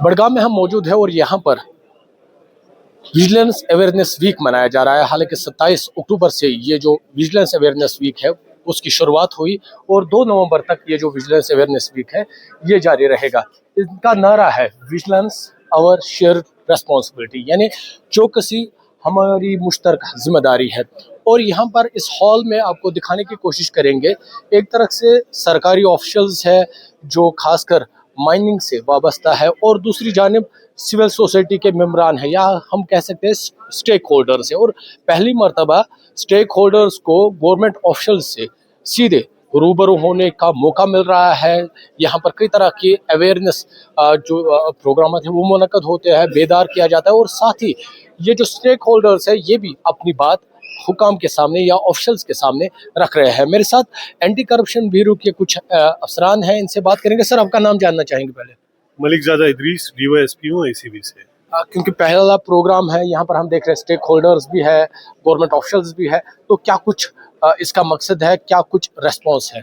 बड़गाम में हम मौजूद है और यहाँ पर विजिलेंस अवेयरनेस वीक मनाया जा रहा है। हालांकि 27 अक्टूबर से ये जो विजिलेंस अवेयरनेस वीक है उसकी शुरुआत हुई और 2 नवंबर तक ये जो विजिलेंस अवेयरनेस वीक है ये जारी रहेगा। इनका नारा है विजिलेंस आवर शेयर रेस्पॉन्सिबिलिटी, यानी चौकसी हमारी मुश्तरका जिम्मेदारी है। और यहाँ पर इस हॉल में आपको दिखाने की कोशिश करेंगे, एक तरफ से सरकारी ऑफिशियल्स है जो खासकर माइनिंग से वाबस्ता है और दूसरी जानिब सिविल सोसाइटी के मेम्बरान हैं या हम कह सकते हैं स्टेक होल्डर्स है। और पहली मर्तबा स्टेक होल्डर्स को गवर्नमेंट ऑफिशियल्स से सीधे रूबरू होने का मौका मिल रहा है। यहाँ पर कई तरह के अवेयरनेस जो प्रोग्राम है वो मुनक्कद होते हैं, बेदार किया जाता है और साथ ही ये जो स्टेक होल्डर्स है ये भी अपनी बात हुकाम के सामने या ऑफिशियल्स के सामने रख रहे हैं। मेरे साथ एंटी करप्शन ब्यूरो के कुछ अफसरान हैं, इनसे बात करेंगे। सर, आपका नाम जानना चाहेंगे पहले? मलिक ज़ादा इदरीस, DYSP हूँ ACB से। क्योंकि पहला प्रोग्राम है, यहाँ पर हम देख रहे हैं स्टेक होल्डर्स भी है, गवर्नमेंट ऑफिशियल्स भी है, तो क्या कुछ इसका मकसद है, क्या कुछ रेस्पॉन्स है?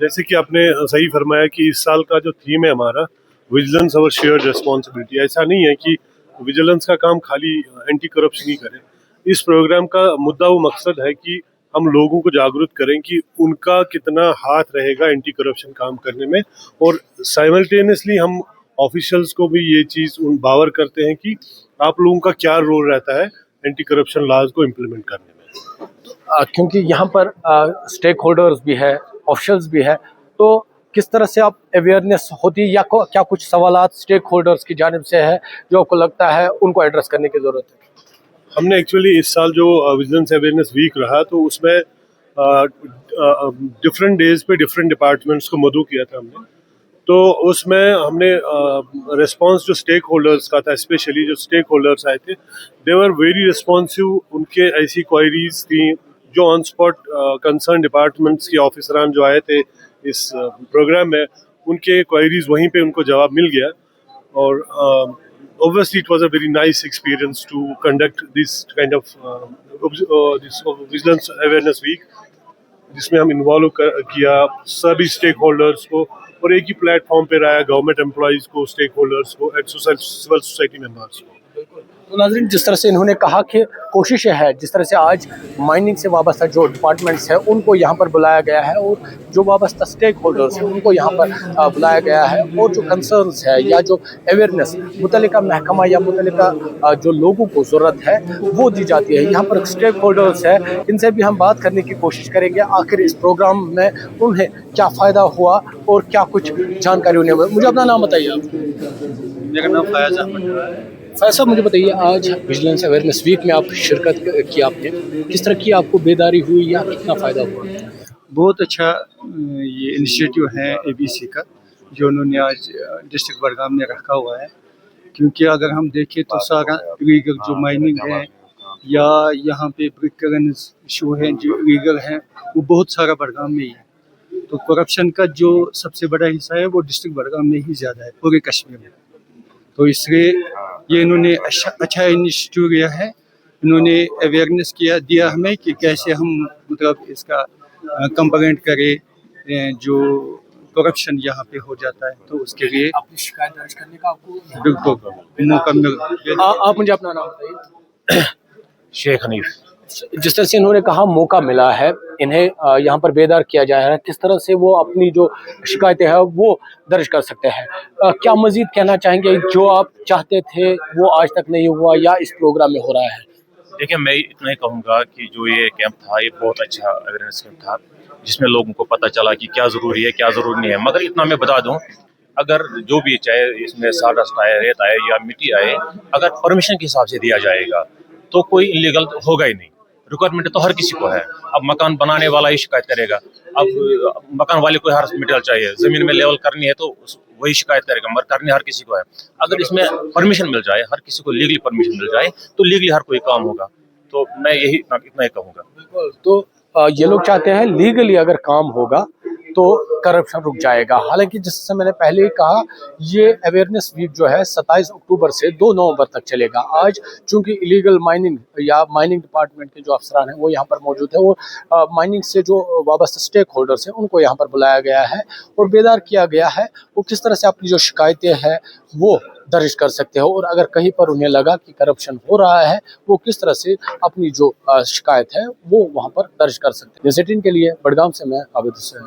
जैसे कि आपने सही फरमाया कि इस साल का जो थीम है हमारा विजिलेंस और शेयर्ड रिस्पॉन्सिबिलिटी। ऐसा नहीं है कि विजिलेंस का काम खाली एंटी करप्शन ही करे। इस प्रोग्राम का मुद्दा वो मकसद है कि हम लोगों को जागरूक करें कि उनका कितना हाथ रहेगा एंटी करप्शन काम करने में, और साइमल्टेनियसली हम ऑफिशियल्स को भी ये चीज़ बावर करते हैं कि आप लोगों का क्या रोल रहता है एंटी करप्शन लॉज को इम्प्लीमेंट करने में। क्योंकि यहाँ पर स्टेक होल्डर्स भी है, ऑफिशियल्स भी है, तो किस तरह से आप अवेयरनेस होती है या क्या कुछ सवालात स्टेक होल्डर्स की जानिब से है जो आपको लगता है उनको एड्रेस करने की ज़रूरत है? हमने एक्चुअली इस साल जो विजिलेंस अवेयरनेस वीक रहा तो उसमें डिफरेंट डेज पे डिफरेंट डिपार्टमेंट्स को मदऊ किया था हमने। तो उसमें हमने रिस्पांस जो स्टेक होल्डर्स का था, स्पेशली जो स्टेक होल्डर्स आए थे, दे वर वेरी रिस्पॉन्सिव। उनके ऐसी क्वायरीज थी जो ऑन स्पॉट कंसर्न डिपार्टमेंट्स के ऑफिसरान जो आए थे इस प्रोग्राम में, उनके क्वायरीज वहीं पे उनको जवाब मिल गया। और obviously it was a very nice experience to conduct this kind of this vigilance awareness week, जिसमें हम इन्वॉल्व किया सभी स्टेक होल्डर्स को और एक ही प्लेटफॉर्म पे रहा गवर्नमेंट एम्प्लॉइज को, स्टेक होल्डर्स को, सिविल सोसाइटी मेंबर्स को। तो नाज़रीन, जिस तरह से इन्होंने कहा कि कोशिश है, जिस तरह से आज माइनिंग से वाबस्ता जो डिपार्टमेंट्स हैं उनको यहाँ पर बुलाया गया है और जो वाबस्ता स्टेक होल्डर्स हैं उनको यहाँ पर बुलाया गया है, और जो कंसर्न्स है या जो अवेयरनेस मुतल्लिका महकमा या मुतल्लिका जो लोगों को ज़रूरत है वो दी जाती है। यहाँ पर स्टेक होल्डर्स है, इनसे भी हम बात करने की कोशिश करेंगे आखिर इस प्रोग्राम में उन्हें क्या फ़ायदा हुआ और क्या कुछ जानकारी उन्हें। मुझे अपना नाम बताइए आप। मेरा नाम फयाज अहमद है। फैज साहब, मुझे बताइए, आज विजिलेंस अवेयरनेस वीक में आप शिरकत की आपने, किस तरह की आपको बेदारी हुई या कितना फ़ायदा हुआ? बहुत अच्छा ये इनिशिएटिव है ABC का जो उन्होंने आज डिस्ट्रिक्ट बड़गाम में रखा हुआ है। क्योंकि अगर हम देखें तो सारा इलीगल जो माइनिंग है या यहाँ पे ब्रिक इशू है जो इलीगल हैं वो बहुत सारा बड़गाम में ही है। तो करप्शन का जो सबसे बड़ा हिस्सा है वो डिस्ट्रिक्ट बड़गाम में ही ज़्यादा है पूरे कश्मीर में। तो इसलिए ये इन्होंने अच्छा इनिशिएटिव लिया है। इन्होंने अवेयरनेस दिया हमें कि कैसे हम मतलब इसका कंप्लेंट करें जो करप्शन यहाँ पे हो जाता है। तो उसके लिए अपनी शिकायत दर्ज करने का आपको बिल्कुल मौका मिल। आप मुझे अपना नाम बताइए। शेख हनीफ। जिस तरह से इन्होंने कहा मौका मिला है इन्हें यहाँ पर बेदार किया जा रहा है, किस तरह से वो अपनी जो शिकायतें हैं वो दर्ज कर सकते हैं, क्या मजीद कहना चाहेंगे जो आप चाहते थे वो आज तक नहीं हुआ या इस प्रोग्राम में हो रहा है? देखिए, मैं इतना ही कहूँगा कि जो ये कैंप था ये बहुत अच्छा अवेयरनेस कैंप था जिसमें लोगों को पता चला कि क्या ज़रूरी है क्या ज़रूरी नहीं है। मगर इतना मैं बता दूं, अगर जो भी चाहे इसमें साडस्ट आए, रेत आए या मिट्टी आए, अगर परमिशन के हिसाब से दिया जाएगा तो कोई इलीगल होगा ही नहीं। रिक्वायरमेंट तो हर किसी को है। अब मकान बनाने वाला ही शिकायत करेगा, अब मकान वाले को हर मटेरियल चाहिए, ज़मीन में लेवल करनी है तो वही शिकायत करेगा, मगर करनी हर किसी को है। अगर इसमें परमिशन मिल जाए, हर किसी को लीगली परमिशन मिल जाए तो लीगली हर कोई काम होगा। तो मैं यही इतना ही कहूँगा। तो ये लोग चाहते हैं लीगली अगर काम होगा तो करप्शन रुक जाएगा। हालांकि जैसे मैंने पहले ही कहा, ये अवेयरनेस वीक जो है 27 अक्टूबर से 2 नवंबर तक चलेगा। आज चूंकि इलीगल माइनिंग या माइनिंग डिपार्टमेंट के जो अफसरान हैं वो यहाँ पर मौजूद है, और माइनिंग से जो वाबस्ता स्टेक होल्डर्स हैं उनको यहाँ पर बुलाया गया है और बेदार किया गया है वो किस तरह से अपनी जो शिकायतें हैं वो दर्ज कर सकते हो, और अगर कहीं पर उन्हें लगा कि करप्शन हो रहा है वो किस तरह से अपनी जो शिकायत है वो वहाँ पर दर्ज कर सकते हैं। न्यूज़ 18 के लिए बड़गाम से मैं आबिद हुसैन।